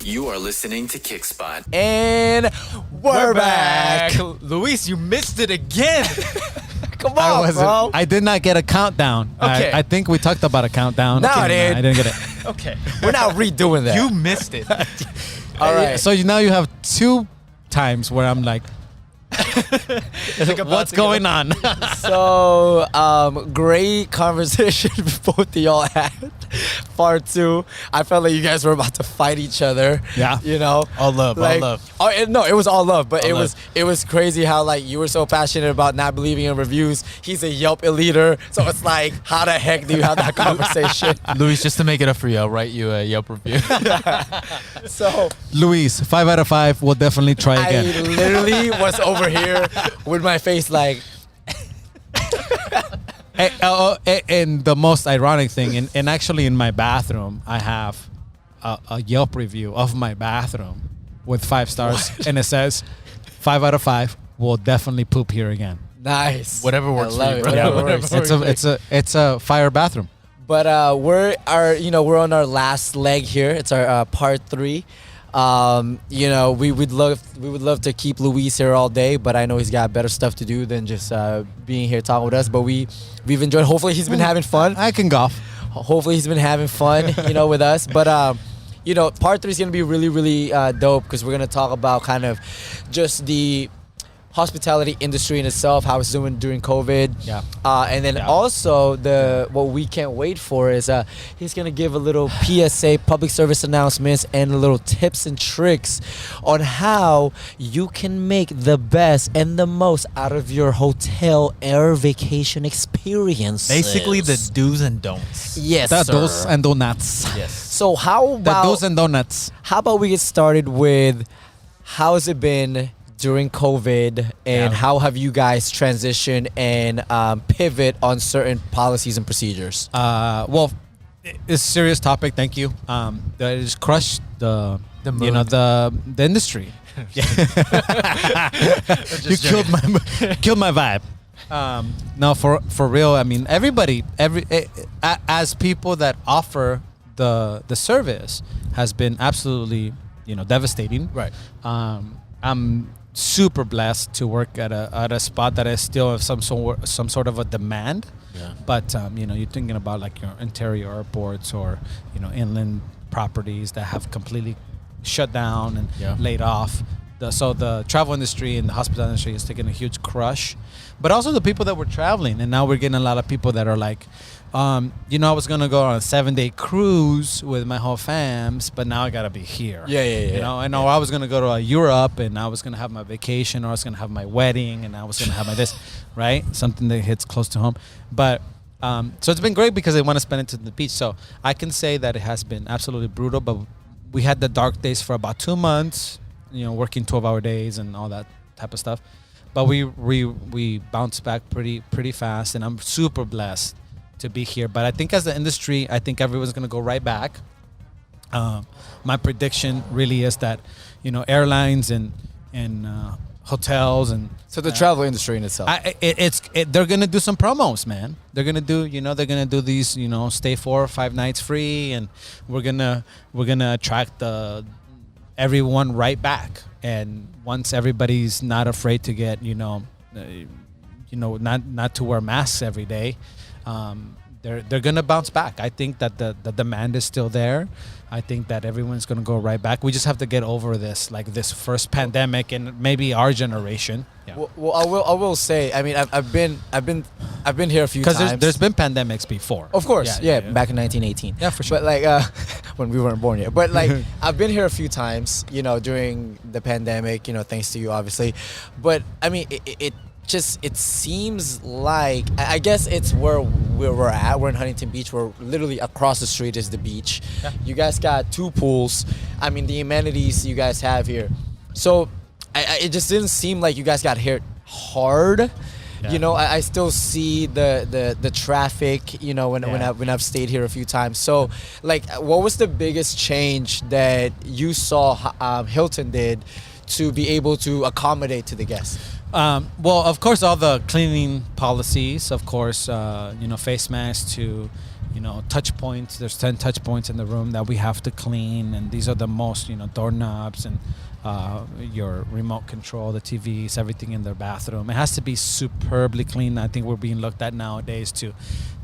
You are listening to Kickspot. And we're back. Luis, you missed it again. Come on, bro. I did not get a countdown. Okay. I think we talked about a countdown. No, dude. I didn't get it. Okay. We're not redoing that. You missed it. All right. So now you have 2 times where I'm like, what's going on? So, great conversation both of y'all had. Part 2. I felt like you guys were about to fight each other. Yeah. You know? All love, all love. Oh, no, it was all love. But All it was crazy how, like, you were so passionate about not believing in reviews. He's a Yelp leader. So it's like, how the heck do you have that conversation? Luis, just to make it up for you, I'll write you a Yelp review. So Luis, 5 out of 5. We'll definitely try I again. literally was over here with my face like, And the most ironic thing, and actually in my bathroom, I have a Yelp review of my bathroom with 5 stars, and it says 5 out of 5. We'll definitely poop here again. nice. Whatever works I for love you, it. bro. Whatever Whatever works. It's a fire bathroom. But we're on our last leg here. It's our part 3. We would love to keep Luis here all day, but I know he's got better stuff to do than just being here talking with us. But we've enjoyed. Hopefully he's been having fun. I can golf. Hopefully he's been having fun, with us. But part 3 is gonna be really, really dope because we're gonna talk about kind of just the hospitality industry in itself, how it's doing during COVID. Yeah. And then also what we can't wait for is he's gonna give a little PSA, public service announcements, and a little tips and tricks on how you can make the best and the most out of your hotel air vacation experience. Basically, the do's and don'ts. yes, The sir. do's and donuts. Yes. So how The about do's and donuts. how about we get started with how's it been during COVID and how have you guys transitioned and pivot on certain policies and procedures? Well, it's a serious topic. Thank you. That has crushed the industry. You killed my vibe. No, for real. I mean, everybody, as people that offer the service has been absolutely devastating. Right. I'm super blessed to work at a spot that is still of some sort of a demand. Yeah. But you're thinking about like your interior airports or inland properties that have completely shut down and laid off. So the travel industry and the hospitality industry is taking a huge crush, but also the people that were traveling. And now we're getting a lot of people that are like, I was gonna go on a 7-day cruise with my whole fams, but now I gotta be here. I know I was gonna go to Europe and I was gonna have my vacation, or I was gonna have my wedding, and I was gonna have my this, right? Something that hits close to home. But so it's been great because they want to spend it to the beach. So I can say that it has been absolutely brutal, but we had the dark days for about 2 months. Working 12-hour days and all that type of stuff, but we bounced back pretty fast, and I'm super blessed to be here. But I think as the industry, I think everyone's gonna go right back. My prediction really is that airlines and hotels and So the travel industry in itself. they're gonna do some promos, man. They're gonna do these stay 4 or 5 nights free, and we're gonna attract everyone right back. And once everybody's not afraid to get not to wear masks every day, they're gonna bounce back. I think that the demand is still there. I think that everyone's gonna go right back. We just have to get over this first pandemic and maybe our generation. Yeah. Well, I will say. I mean, I've been here a few times. Because there's been pandemics before. Of course, yeah, back in 1918. Yeah, for sure. But like when we weren't born yet. But like I've been here a few times, during the pandemic, thanks to you, obviously. But I mean, it seems like, I guess it's where we're at. We're in Huntington Beach. We're literally across the street is the beach. Yeah. You guys got 2 pools. I mean, the amenities you guys have here. So it just didn't seem like you guys got hit hard. Yeah. I still see the traffic, when I've stayed here a few times. So, like, what was the biggest change that you saw Hilton did to be able to accommodate to the guests? Well, of course, all the cleaning policies, of course, face masks to touch points. There's 10 touch points in the room that we have to clean, and these are the most, doorknobs and your remote control, the TVs, everything in their bathroom. It has to be superbly clean. I think we're being looked at nowadays to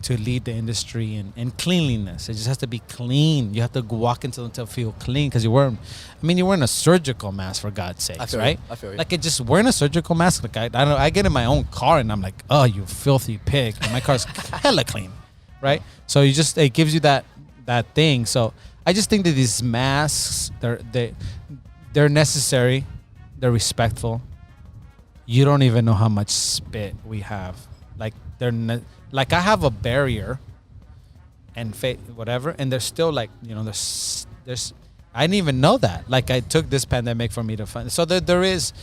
lead the industry in cleanliness. It just has to be clean. You have to walk into it to feel clean because you're wearing a surgical mask, for God's sakes, right? I feel you. Like, it just wearing a surgical mask. Like, I don't know. I get in my own car and I'm like, oh, you filthy pig. And my car's hella clean, right? So it gives you that thing. So I just think that these masks, they're necessary. They're respectful. You don't even know how much spit we have. Like, like, I have a barrier and whatever, and there's still, like, there's I didn't even know that. Like, I took this pandemic for me to find. So there is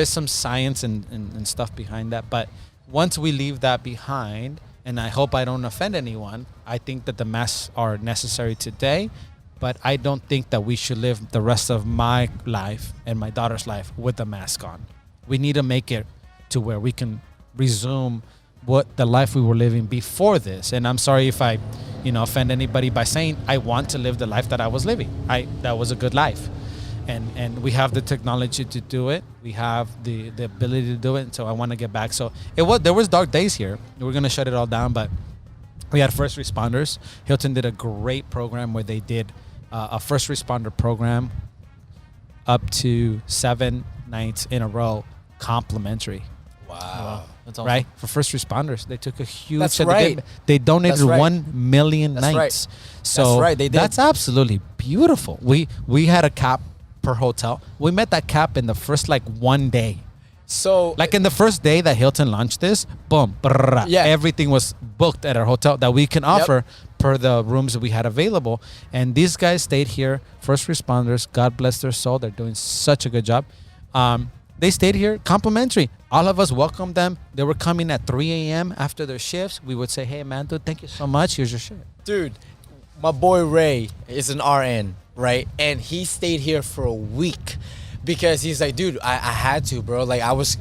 some science and stuff behind that. But once we leave that behind, and I hope I don't offend anyone, I think that the masks are necessary today. But I don't think that we should live the rest of my life and my daughter's life with the mask on. We need to make it to where we can resume what the life we were living before this. And I'm sorry if I, offend anybody by saying I want to live the life that I was living. That was a good life. And we have the technology to do it. We have the ability to do it. And so I want to get back. So there was dark days here. We're going to shut it all down, but we had first responders. Hilton did a great program where they did a first responder program up to 7 nights in a row, complimentary. Wow. That's awesome. Right? For first responders. They took a huge... That's right. They donated That's right. 1 million That's nights. right. So That's right. They did. That's absolutely beautiful. We had a cap per hotel. We met that cap in the first, one day. So, Like, in the first day that Hilton launched this, boom, brrrr, Yeah. everything was booked at our hotel that we can offer per the rooms that we had available. And these guys stayed here, first responders, God bless their soul. They're doing such a good job. They stayed here complimentary. All of us welcomed them. They were coming at 3 a.m. after their shifts. We would say, hey, man, dude, thank you so much. Here's your shit. dude, my boy Ray is an RN, right? And he stayed here for a week because he's like, dude, I had to, bro. Like, I was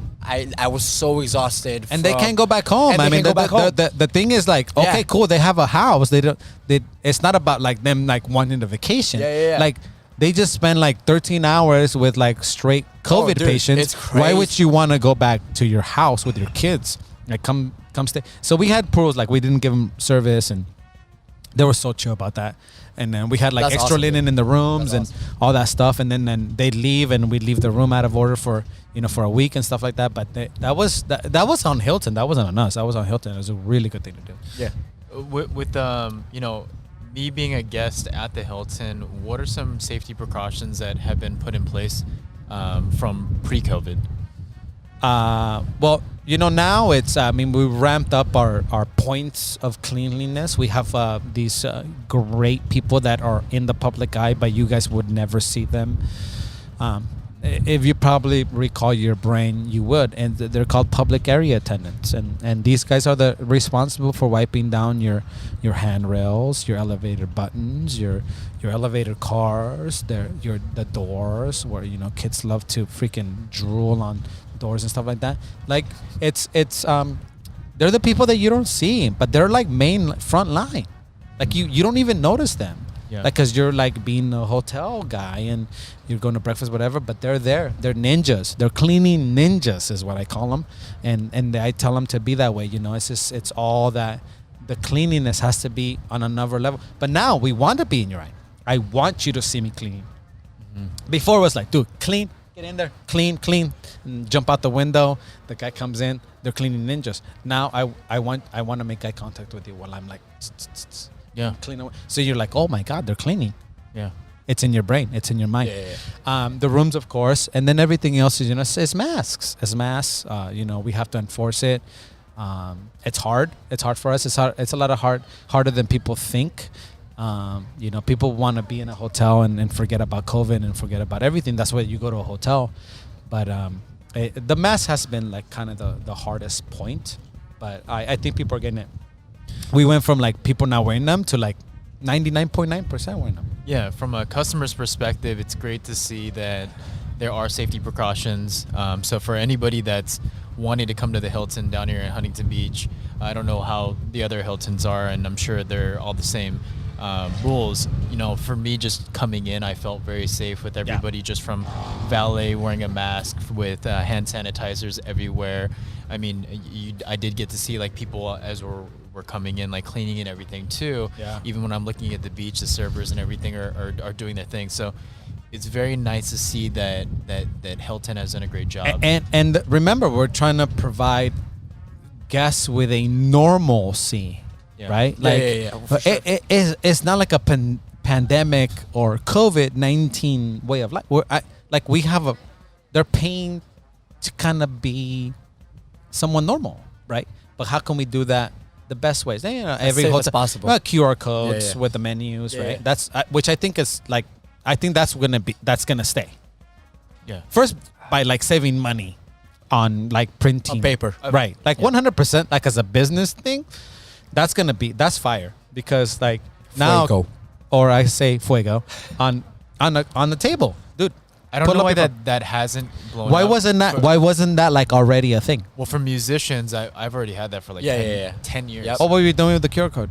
so exhausted. And they can't go back home. And I they mean, can't go back home. the thing is, like, okay, Yeah. cool. They have a house. It's not about, like, them, like, wanting a vacation. Yeah. Like, they just spend, 13 hours with, straight COVID dude, patients. it's Why crazy. would you want to go back to your house with your kids? Like, come stay. So we had pros, we didn't give them service, and they were so chill about that. And then we had That's extra awesome, linen dude. in the rooms That's and all that stuff. And then they'd leave, and we'd leave the room out of order for a week and stuff like that. But that was on Hilton. That wasn't on us. That was on Hilton. It was a really good thing to do. Yeah. With me being a guest at the Hilton, what are some safety precautions that have been put in place from pre-COVID? Well, now it's, we ramped up our points of cleanliness. We have these great people that are in the public eye, but you guys would never see them. If you probably recall your brain, you would. And they're called public area attendants. And these guys are responsible for wiping down your handrails, your elevator buttons, your elevator cars, the doors where, kids love to freaking drool on doors and stuff like that. Like, it's they're the people that you don't see, but they're main front line. Like, you don't even notice them. Yeah. Because you're being a hotel guy and you're going to breakfast, whatever, but they're there. They're ninjas. They're cleaning ninjas is what I call them. And I tell them to be that way. It's all that the cleanliness has to be on another level. But now we want to be in your eye. I want you to see me clean. Mm-hmm. Before it was like, dude, clean, get in there, clean, and jump out the window. The guy comes in, they're cleaning ninjas. Now I want to make eye contact with you while I'm Yeah. clean away. So you're like, oh my God, they're cleaning. Yeah. It's in your brain. It's in your mind. Yeah. The rooms, of course, and then everything else is is masks. As masks, we have to enforce it. It's hard. It's hard for us. It's hard. It's a lot of harder than people think. People want to be in a hotel and forget about COVID and forget about everything. That's why you go to a hotel. But the mask has been kind of the hardest point. But I think people are getting it. We went from people not wearing them to 99.9% wearing them. Yeah, from a customer's perspective, it's great to see that there are safety precautions. So for anybody that's wanting to come to the Hilton down here in Huntington Beach, I don't know how the other Hiltons are, and I'm sure they're all the same rules. You know, for me, just coming in, I felt very safe with everybody, just from valet wearing a mask with hand sanitizers everywhere. I mean, I did get to see like people as we're coming in, like cleaning and everything too. Yeah. Even when I'm looking at the beach, the servers and everything are doing their thing. So it's very nice to see that Hilton has done a great job. And remember, we're trying to provide guests with a normalcy. Yeah. Right? Yeah, Like, yeah, for but sure. it's not like a pandemic or COVID-19 way of life. They're paying to kind of be someone normal, right? But how can we do that the best ways? You know, every safe as hotel, possible. QR codes Yeah. with the menus, Yeah, right? yeah. That's which I think is like, I think that's gonna stay. Yeah. First, by like saving money on like printing On paper. right? Like Yeah. 100%, like as a business thing, that's fire because like now, Fuego. or I say fuego on the table, dude. I don't Pull know up why your that hasn't blown Why up. wasn't that? For- Why wasn't that like already a thing? Well, for musicians, I've already had that for like Yeah, 10, yeah, yeah. 10 years Yep. What were you doing with the QR code?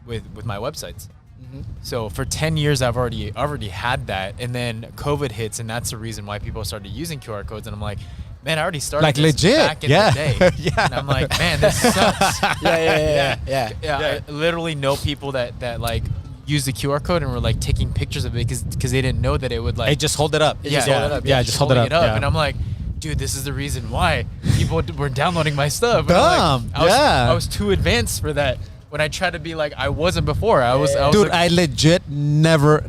with my websites. Mm-hmm. So for 10 years, I've already had that, and then COVID hits, and that's the reason why people started using QR codes. And I'm like, man, I already started Like this legit, back in yeah. the day. Yeah. And I'm like, man, this sucks. Yeah. Yeah, I literally know people that like use the QR code and were like taking pictures of it because they didn't know that it would like Hey, just hold it up. yeah, just hold it up, Yeah, just hold it holding up. Yeah. And I'm like, dude, this is the reason why people were downloading my stuff. And I'm Dumb, like, yeah. I was too advanced for that. When I tried to be like I wasn't before, I was Dude, like, I legit never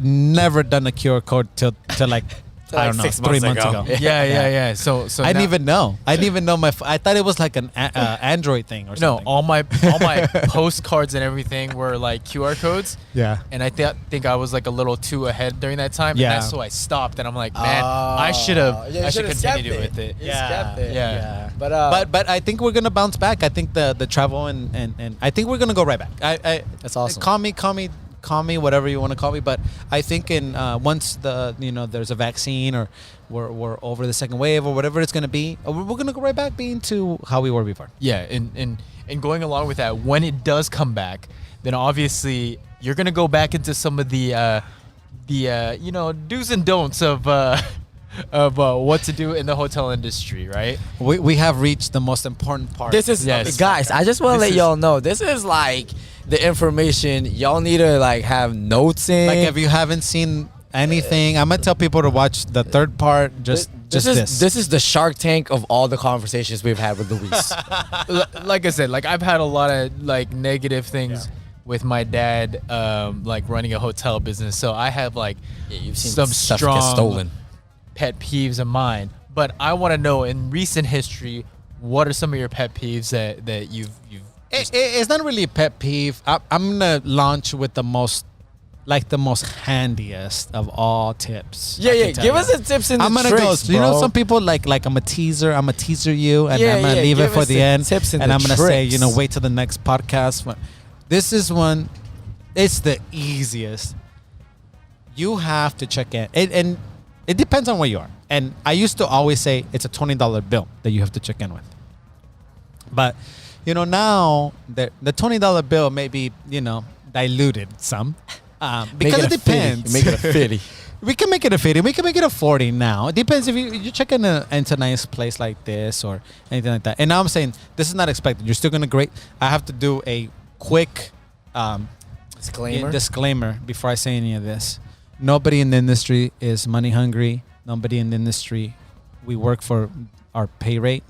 done a QR code till like I don't know, 6 3 months months ago. ago. yeah. So I didn't now- even know. I didn't even know I thought it was like an Android thing or no, something. all my postcards and everything were like QR codes. Yeah. And I think I was like a little too ahead during that time. Yeah. And that's so I stopped. And I'm like, man, I should continue with it. Yeah. But I think we're gonna bounce back. I think the travel and I think we're gonna go right back. I That's awesome. Call me whatever you want to call me. But I think in once there's a vaccine or we're over the second wave or whatever it's gonna be, we're gonna go right back being to how we were before. Yeah, and going along with that, when it does come back, then obviously you're gonna go back into some of the do's and don'ts of what to do in the hotel industry, right? We have reached the most important part. This is Yes. guys. I just want to This let is- y'all know. This is like the information y'all need to like have notes in. like if you haven't seen anything, I'm gonna tell people to watch the third part. This is the Shark Tank of all the conversations we've had with Luis. Like I said, like I've had a lot of like negative things with my dad, like running a hotel business. So I have like You've seen some stuff strong get stolen. pet peeves of mine. But I want to know in recent history, what are some of your pet peeves that you've It's not really a pet peeve. I'm gonna launch with the most handiest of all tips. I can tell Give you. us the tips and the I'm gonna tricks, go. You know, bro. some people like I'm a teaser. I'm a teaser you, and Yeah, I'm gonna yeah, leave it give for us the the end. tips and and the I'm gonna say, tricks. wait till the next podcast. This is one. It's the easiest. You have to check in, and it depends on where you are. And I used to always say it's a $20 bill that you have to check in with. But now the $20 bill may be diluted some because it depends. Make it a 50. We can make it a 50. We can make it a 40 now. It depends if you check in into a nice place like this or anything like that. And now I'm saying this is not expected. You're still gonna I have to do a quick disclaimer before I say any of this. Nobody in the industry is money hungry. Nobody in the industry. We work for our pay rate.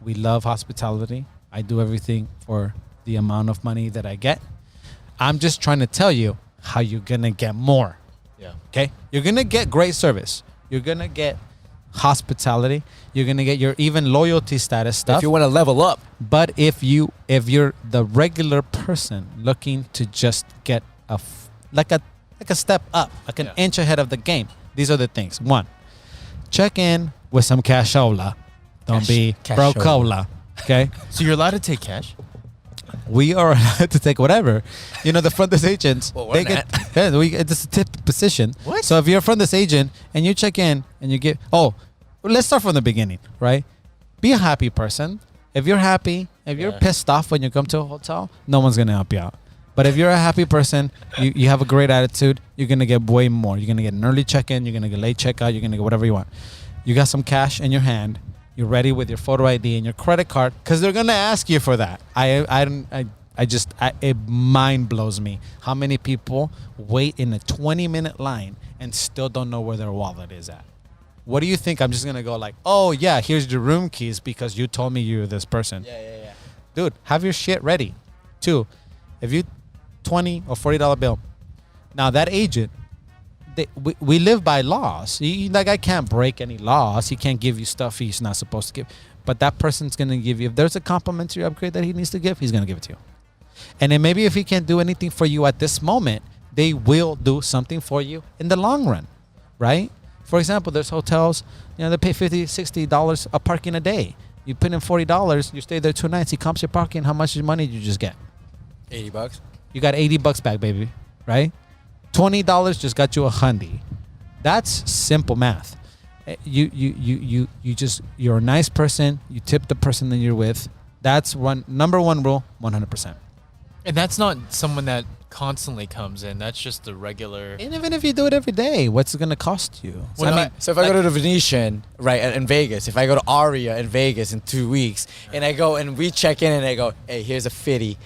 We love hospitality. I do everything for the amount of money that I get. I'm just trying to tell you how you're gonna get more. yeah. Okay, you're gonna get great service. You're gonna get hospitality. You're gonna get your even loyalty status stuff. If you want to level up, But if you're the regular person looking to just get like a step up, like an inch ahead of the game, these are the things. One, check in with some cashola. Don't be cashola. brocola. Okay, So you're allowed to take cash? we are allowed to take whatever. The front desk agents, Well, we're they get it's a tip position. What? So if you're a front desk agent and you check in and you get let's start from the beginning, right? Be a happy person If you're happy, if you're Yeah. pissed off when you come to a hotel, no one's gonna help you out. But if you're a happy person, you have a great attitude, you're gonna get way more. You're gonna get an early check-in, you're gonna get late checkout, you're gonna get whatever you want. You got some cash in your hand, you're ready with your photo ID and your credit card, because they're gonna ask you for that. It mind blows me how many people wait in a 20-minute line and still don't know where their wallet is at. What do you think? I'm just gonna go like, oh yeah, here's your room keys because you told me you're this person. Yeah. Dude, have your shit ready. 2, if you $20 or $40 bill, now that agent, we live by laws. That guy can't break any laws. He can't give you stuff he's not supposed to give. But that person's gonna give you, if there's a complimentary upgrade that he needs to give, he's gonna give it to you. And then maybe if he can't do anything for you at this moment, they will do something for you in the long run, right? For example, there's hotels, they pay $50, $60 a parking a day. You put in $40, you stay there 2 nights, he comps your parking, how much money did you just get? $80. You got $80 back, baby, right? $20 just got you $100. That's simple math. You're a nice person, you tip the person that you're with. That's number one rule, 100%. And that's not someone that constantly comes in. That's just the regular. And even if you do it every day, what's it gonna cost you? Well, So if I go to the Venetian, right, in Vegas, if I go to Aria in Vegas in 2 weeks, and I go and we check in and I go, hey, here's a 50.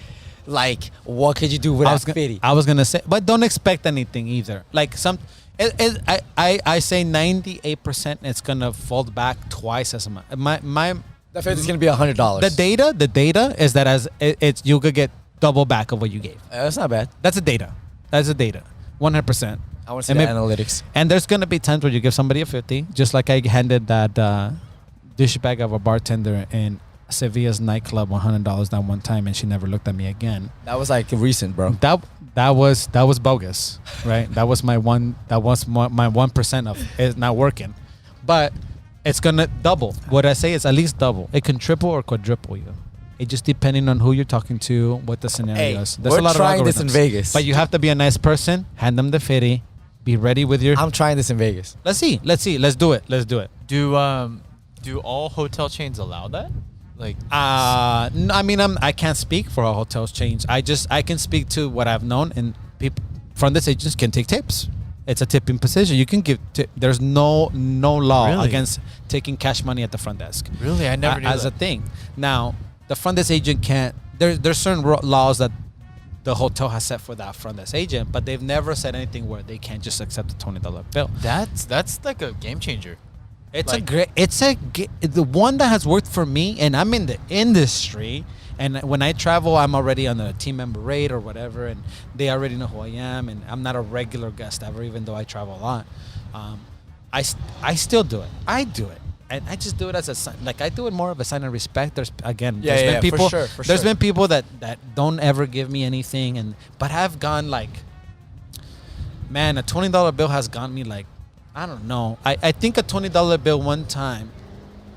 Like, what could you do with that 50? I was gonna say, but don't expect anything either. Like I say 98% it's gonna fold back twice as much. That 50 is gonna be $100. The data is that as it's you could get double back of what you gave. That's not bad. That's a data. 100%. I want to see the analytics. And there's gonna be times where you give somebody a 50, just like I handed that dish bag of a bartender in Sevilla's nightclub $100 that one time, and she never looked at me again. That was like recent, bro. That was bogus, right? That was my 1% of it's not working, but it's gonna double. What I say is at least double. It can triple or quadruple you. It just depending on who you're talking to, what the scenario is. There's we're a lot trying of this in algorithms. Vegas. But you have to be a nice person. Hand them the 50. Be ready with your. I'm trying this in Vegas. Let's see. Let's do it. Do all hotel chains allow that? Like, No, I mean, I can't speak for how hotels change. I can speak to what I've known, and people from this agents can take tips. It's a tipping position. You can give tip. There's no law Really? against taking cash money at the front desk. really, I never knew As that. a thing. Now, the front desk agent can't. There's certain laws that the hotel has set for that front desk agent, but they've never said anything where they can't just accept a $20 bill. That's like a game changer. It's Like- a great. The one that has worked for me, and I'm in the industry. And when I travel, I'm already on a team member rate or whatever, and they already know who I am. And I'm not a regular guest ever, even though I travel a lot. I still do it. I do it, and I just do it as a sign. Like I do it more of a sign of respect. There's been people. for There's sure. been people that don't ever give me anything, but have gone like, man, a $20 bill has gone me like, I don't know. I think a $20 bill one time,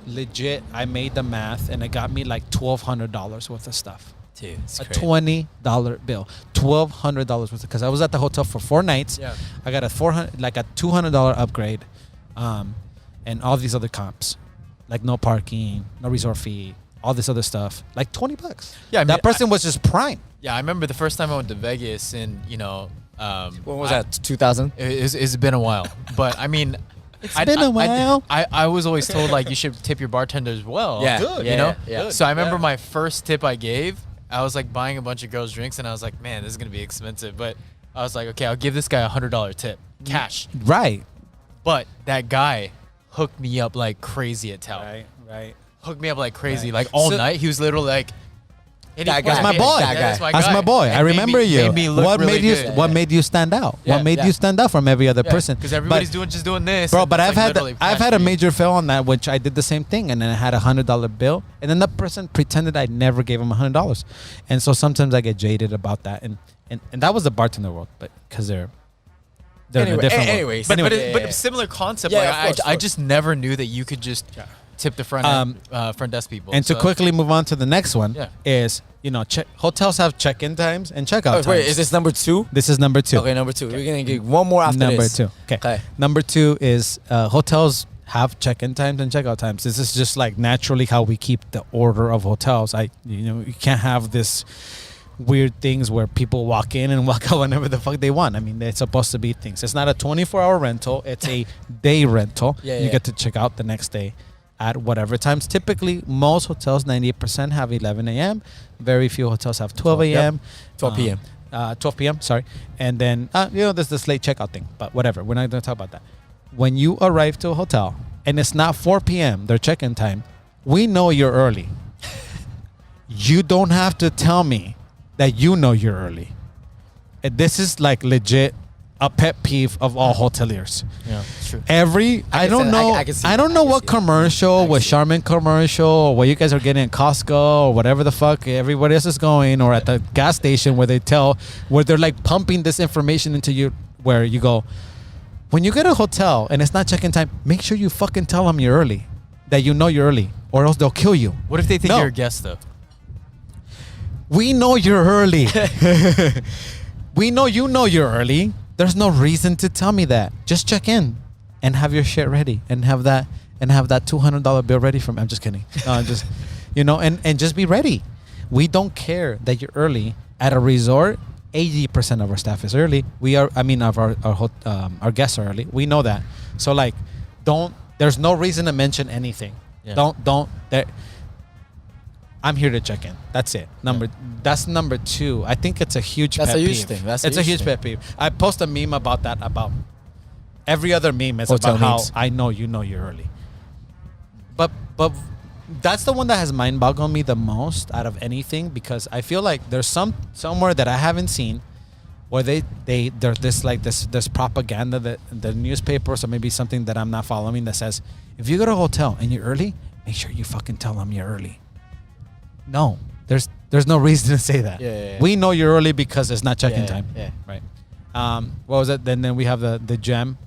legit, I made the math and it got me like $1,200 worth of stuff. Dude, it's A crazy. $20 bill, $1,200 worth of, because I was at the hotel for 4 nights. Yeah. I got a $200 upgrade, and all these other comps, like no parking, no resort fee, all this other stuff, like $20. Yeah, I mean, that person was just prime. Yeah, I remember the first time I went to Vegas, and When was that? 2000? It's been a while, but I mean, It's been a while. I was always told like you should tip your bartenders well. Yeah, Good, yeah, you know. yeah. So I remember my first tip I gave. I was like buying a bunch of girls drinks, and I was like, man, this is gonna be expensive. But I was like, okay, I'll give this guy $100 tip, cash. Right. But that guy hooked me up like crazy at Tao. Right. Hooked me up like crazy, Right. like all So- night. He was literally like, That That's guy. my boy. That guy. That's my boy. And I remember made me, you. Made me look What really made you? good. What made you stand out? Yeah, What made yeah. you stand out from every other person? Because everybody's But- just doing this, Bro, and but it's I've like had literally I've cash had a me. major fail on that, which I did the same thing, and then I had a $100 bill, and then the person pretended I never gave him $100, and so sometimes I get jaded about that, and that was the bartender world, but because they're in a different world. anyways. But Yeah, but yeah. a similar concept. Yeah, like, of course, of I course. just never knew that you could just tip the front desk people. And to So- quickly move on to the next one Yeah. is hotels have check-in times and checkout times. Wait, is this number 2? This is number 2. Okay, number 2. We're gonna get one more after Number this. 2. Okay. Okay. Number 2 is hotels have check-in times and check-out times. This is just like naturally how we keep the order of hotels. You can't have this weird things where people walk in and walk out whenever the fuck they want. I mean, it's supposed to be things. It's not a 24-hour rental. It's a day rental. You get to check out the next day at whatever times. Typically, most hotels, 98% have 11 a.m. Very few hotels have 12 a.m. 12 p.m. 12 p.m., sorry. And then, there's this late checkout thing. But whatever. We're not going to talk about that. When you arrive to a hotel and it's not 4 p.m., their check-in time, we know you're early. You don't have to tell me that you know you're early. And this is like legit a pet peeve of all hoteliers. Yeah, true. I don't know what commercial, what Charmin commercial, or what you guys are getting at Costco or whatever the fuck everybody else is going, or at the gas station where they're like pumping this information into you, where you go, when you get a hotel and it's not check-in time, make sure you fucking tell them you're early, that you know you're early, or else they'll kill you. What if they think you're a guest though? We know you're early. We know you know you're early. There's no reason to tell me that. Just check in and have your shit ready and have that $200 bill ready for me. I'm just kidding. Just and just be ready. We don't care that you're early at a resort. 80% of our staff is early. Our guests are early. We know that. So like, there's no reason to mention anything. Yeah. I'm here to check in. That's it. That's number 2. I think it's a huge pet peeve. It's a huge pet peeve. I post a meme about that. About every other meme is hotel about memes. How I know you know you're early. But that's the one that has mind boggled me the most out of anything, because I feel like there's somewhere that I haven't seen where there's this propaganda that the newspapers or maybe something that I'm not following that says, if you go to a hotel and you're early, make sure you fucking tell them you're early. No, there's no reason to say that. Yeah. We know you're early because it's not check-in time. Yeah. Right. What was it? Then we have the gem.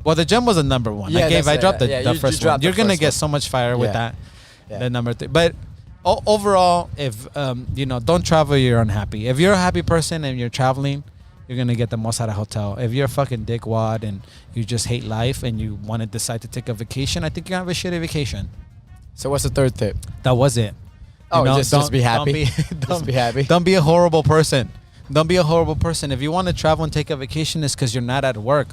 Well, the gem was the number 1. Yeah, I dropped the first one. You're gonna get so much fire with that. Yeah. The number 3. But overall, if don't travel, you're unhappy. If you're a happy person and you're traveling, you're gonna get the most out of a hotel. If you're a fucking dickwad and you just hate life and you want to decide to take a vacation, I think you're gonna have a shitty vacation. So what's the third tip? That was it. Just be happy. Just be happy. Don't be a horrible person. Don't be a horrible person. If you want to travel and take a vacation, it's because you're not at work.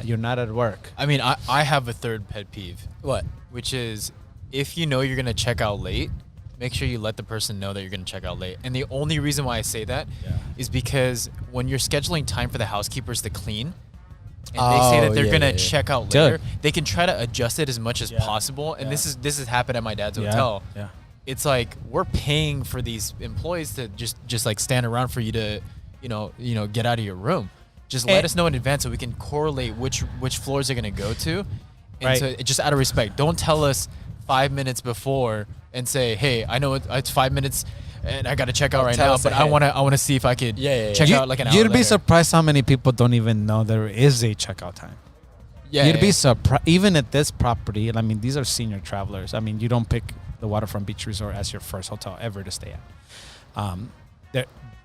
You're not at work. I mean, I have a third pet peeve. What? Which is, if you know you're going to check out late, make sure you let the person know that you're going to check out late. And the only reason why I say that is because when you're scheduling time for the housekeepers to clean, and they say that they're going to check out later, they can try to adjust it as much as possible. And this has happened at my dad's hotel. Yeah. It's like, we're paying for these employees to just like stand around for you to, get out of your room. Just let us know in advance so we can correlate which floors they're going to go to. And so just out of respect, don't tell us 5 minutes before and say, hey, I know it's 5 minutes and I got to check out right now, but I want to see if I could check out like an hour You'd be later. surprised how many people don't even know there is a checkout time. You'd be surprised. Even at this property, and I mean, these are senior travelers. I mean, you don't pick the Waterfront Beach Resort as your first hotel ever to stay at.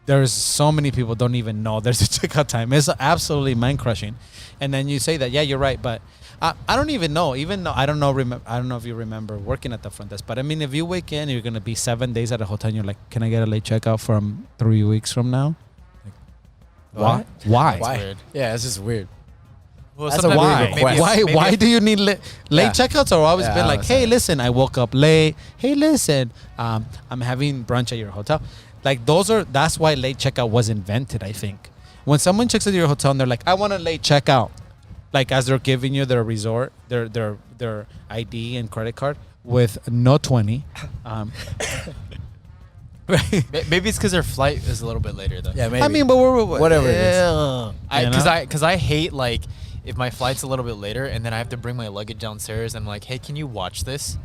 There's so many people don't even know there's a checkout time. It's absolutely mind crushing. And then you say that, you're right, but I don't even know. Even though I don't know if you remember working at the front desk, but I mean, if you wake in, you're gonna be 7 days at a hotel, and you're like, can I get a late checkout from 3 weeks from now? Like, why? Weird. Yeah, it's just weird. Well, that's a weird request. Why do you need late checkouts? Or always been like, hey, listen, I woke up late. Hey, listen, I'm having brunch at your hotel. Like that's why late checkout was invented, I think. When someone checks into your hotel and they're like, I want a late checkout, like as they're giving you their resort, their ID and credit card with no 20. Right. Maybe it's because their flight is a little bit later though. Yeah, maybe. I mean, but whatever it is. Because I hate like if my flight's a little bit later and then I have to bring my luggage downstairs and I'm like, hey, can you watch this?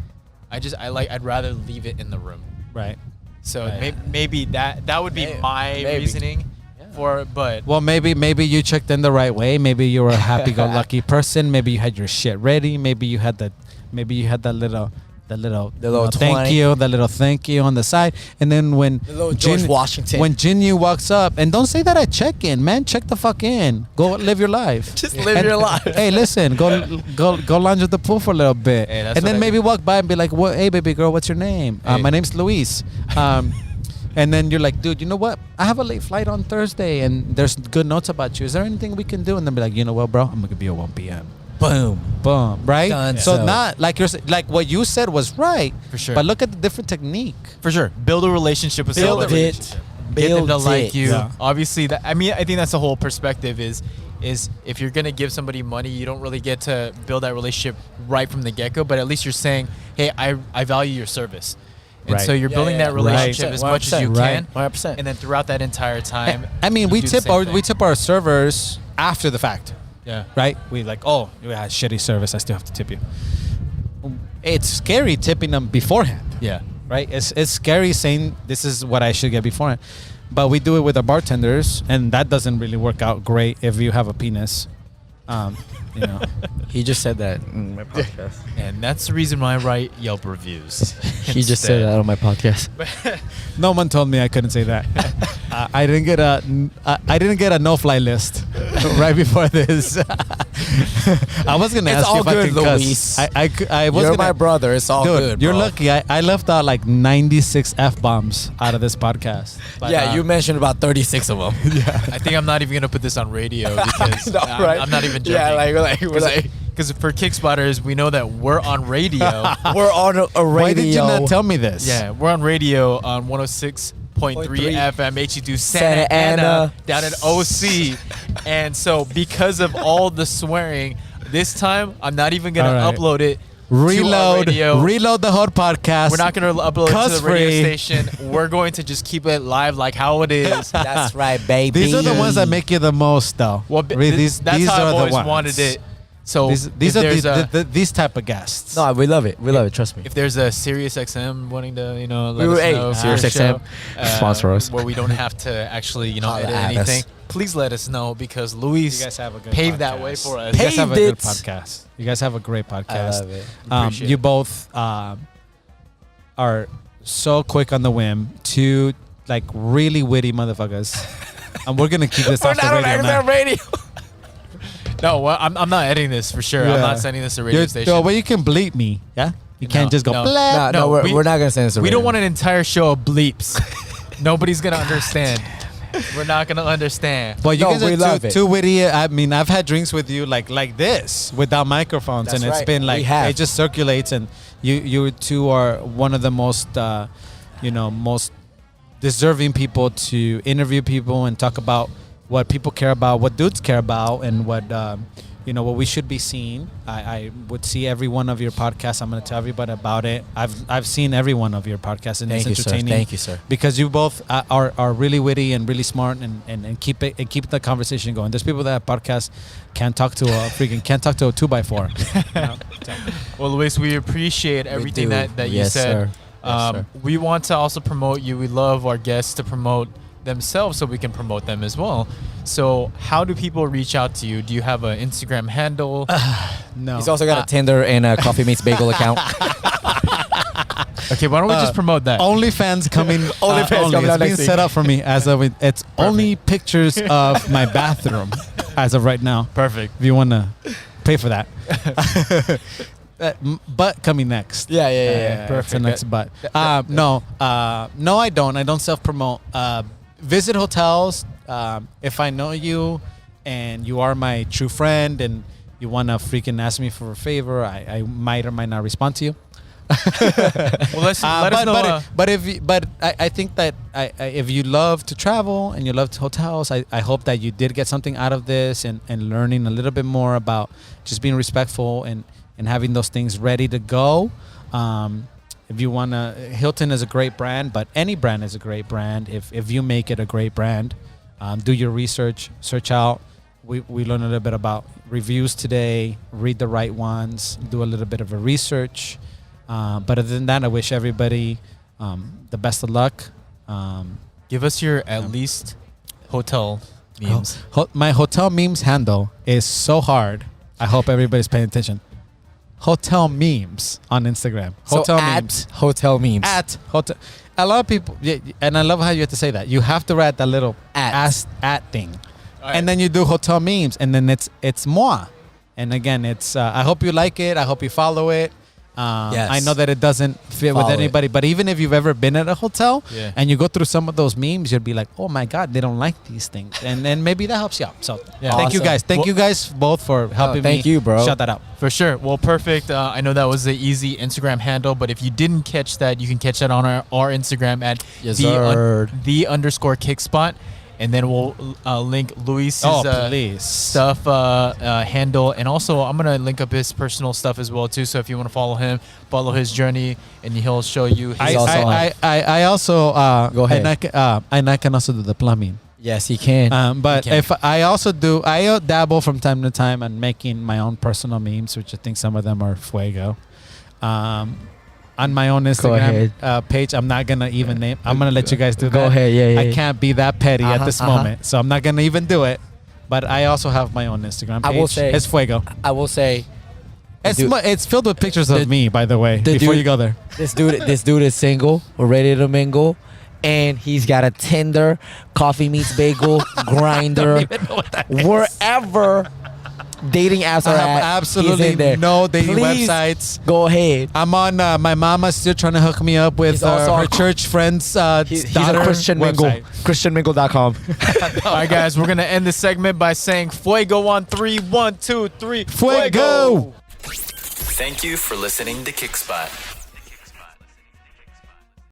I'd rather leave it in the room. Right. So maybe that would be my reasoning for it, but well, maybe you checked in the right way. Maybe you were a happy-go-lucky person. Maybe you had your shit ready. Maybe you had that little the little thank 20. you, the little thank you on the side, and then when The little George Washington. when Jinu walks up, and don't say that I check in, man, check the fuck in, go live your life, Just live your life. Hey, listen, go lounge at the pool for a little bit, Hey, that's and what then I maybe do. walk by and be like, "What? Hey, baby girl, what's your name? Hey. My name's Luis." And then you're like, dude, you know what? I have a late flight on Thursday, and there's good notes about you. Is there anything we can do? And then be like, you know what, bro? I'm gonna be at 1 p.m. Boom. Boom, right? Done. So So- not like like what you said was right, For sure. but look at the different technique. For sure. Build a relationship with Build somebody. it. Get them to Build like it. you. Yeah. Obviously, I think that's the whole perspective is if you're gonna give somebody money, you don't really get to build that relationship right from the get-go. But at least you're saying, hey, I value your service. And Right. so you're building that relationship as much as you 100%. can, 100%. and then throughout that entire time. I mean, we do the tip same thing. we tip our servers after the fact, Yeah. right? We like, oh, you had shitty service, I still have to tip you. It's scary tipping them beforehand. Yeah. Right? It's scary saying this is what I should get beforehand. But we do it with our bartenders, and that doesn't really work out great if you have a penis. You know. He just said that in my podcast. And that's the reason why I write Yelp reviews. He just said that on my podcast. No one told me I couldn't say that. I didn't get a no-fly list right before this. I was gonna It's ask you all if I good, could cuss. Luis. I was You're gonna, my brother. It's all dude, good. you're bro. lucky. I left out like 96 f-bombs out of this podcast. But, Yeah, you mentioned about 36 of them. I think I'm not even gonna put this on radio because No, right? I'm not even joking. Yeah, we're like Because for Kickspotters, we know that we're on radio. we're on a radio. why did you not tell me this? Yeah, we're on radio on 106.3 FM HD2 Santa Santa Ana Ana. down in OC. And so because of all the swearing, this time I'm not even going All to right. upload it to our Reload radio. the whole podcast. We're not going to upload it to Cuss the radio free. station. We're going to just keep it live like how it is. That's right, baby. These are the ones that make you the most, though. Well, These that's how are I've the always ones. wanted it. So These if are there's these type of guests. No, we love it. We love it. Trust me. if there's a Sirius XM wanting to, let We us were- hey, know, Sirius our XM, show, sponsor us. where we don't have to actually, Holla edit at anything. us. Please let us know because Luis You guys have a good paved that podcast. way for us. You guys have a Paved good it. podcast. You guys have a great podcast. I love it. Appreciate You it. both are so quick on the whim. Two like really witty motherfuckers. And we're gonna keep this We're off the not on radio now. XM radio. No, well, I'm not editing this for sure. I'm Yeah. not sending this to radio You're- station. well, you can bleep me. Yeah, you can't No, just go no. bleep. No, No, we're not gonna send this. we don't want an entire show of bleeps. Nobody's gonna understand. We're not gonna understand. Well, you No, guys we are love too, it. too witty. I mean, I've had drinks with you like this without microphones, That's and it's right. been We like have. it just circulates. And you two are one of the most most deserving people to interview people and talk about what people care about, what dudes care about, and what what we should be seeing. I would see every one of your podcasts. I'm going to tell everybody about it. I've seen every one of your podcasts, and Thank you, it's sir. entertaining. Thank you, sir. Because you both are really witty and really smart, and keep the conversation going. There's people that have podcasts can't talk to a 2x4. You know? Well, Luis, we appreciate everything do. that you Yes, said. sir. Yes, sir. We want to also promote you. We love our guests to promote themselves so we can promote them as well. So how do people reach out to you? Do you have an Instagram handle? No. He's also got a Tinder and a Coffee Meets Bagel account. Okay, why don't we just promote that? OnlyFans coming. OnlyFans only. coming It's out being next set week. up for me as of it's only pictures of my bathroom as of right now. Perfect. If you want to pay for that. But coming next. Yeah. Perfect. The next but. No, I don't. I don't self promote. Visit hotels. If I know you and you are my true friend and you want to freaking ask me for a favor, I might or might not respond to you. Well, let us know. But I think that if you love to travel and you love hotels, I hope that you did get something out of this and learning a little bit more about just being respectful and having those things ready to go. If you want to, Hilton is a great brand, but any brand is a great brand. If you make it a great brand, do your research, search out. We learned a little bit about reviews today. Read the right ones. Do a little bit of a research. But other than that, I wish everybody the best of luck. Give us your at least hotel memes. My hotel memes handle is so hard. I hope everybody's paying attention. hotel memes on Instagram. So Hotel at memes. hotel memes. At hotel. A lot of people, yeah, and I love how you have to say that. You have to write that little At. at thing, All right. and then you do hotel memes, and then it's moi. And again, it's I hope you like it. I hope you follow it. Yes. I know that it doesn't fit Follow with it. anybody, but even if you've ever been at a hotel Yeah. and you go through some of those memes, you'll be like, oh my God, they don't like these things. And then maybe that helps you out. So Yeah. thank you Awesome. guys. Thank you guys both for helping me. thank you, bro. Shout that out. For sure. Well, perfect. I know that was the easy Instagram handle, but if you didn't catch that, you can catch that on our Instagram at Yes, sir. the_Kickspot. And then we'll link Luis's Please. stuff handle. And also, I'm going to link up his personal stuff as well, too. So if you want to follow him, follow his journey, and he'll show you his I also Go ahead. and I can also do the plumbing. Yes, he can. But You can. if I also do, I dabble from time to time on making my own personal memes, which I think some of them are fuego. On my own Instagram page, I'm not gonna even name. I'm gonna let you guys do that. Go ahead, yeah. I can't be that petty at this Uh-huh. moment, so I'm not gonna even do it. But I also have my own Instagram page. I will say- it's fuego. I will say, It's filled with pictures of me, by the way. the Before dude- you go there, this dude is single, ready to mingle, and he's got a Tinder, Coffee Meets Bagel, Grinder, wherever dating apps I are have at. absolutely he's in there. no dating Please websites. Go ahead. I'm on. My mama's still trying to hook me up with He's also her on- church friend's He's daughter a Christian Mingle. website. ChristianMingle.com. All right, guys, we're going to end this segment by saying fuego on 3. 1, 2, 3. Fuego! Thank you for listening to Kickspot.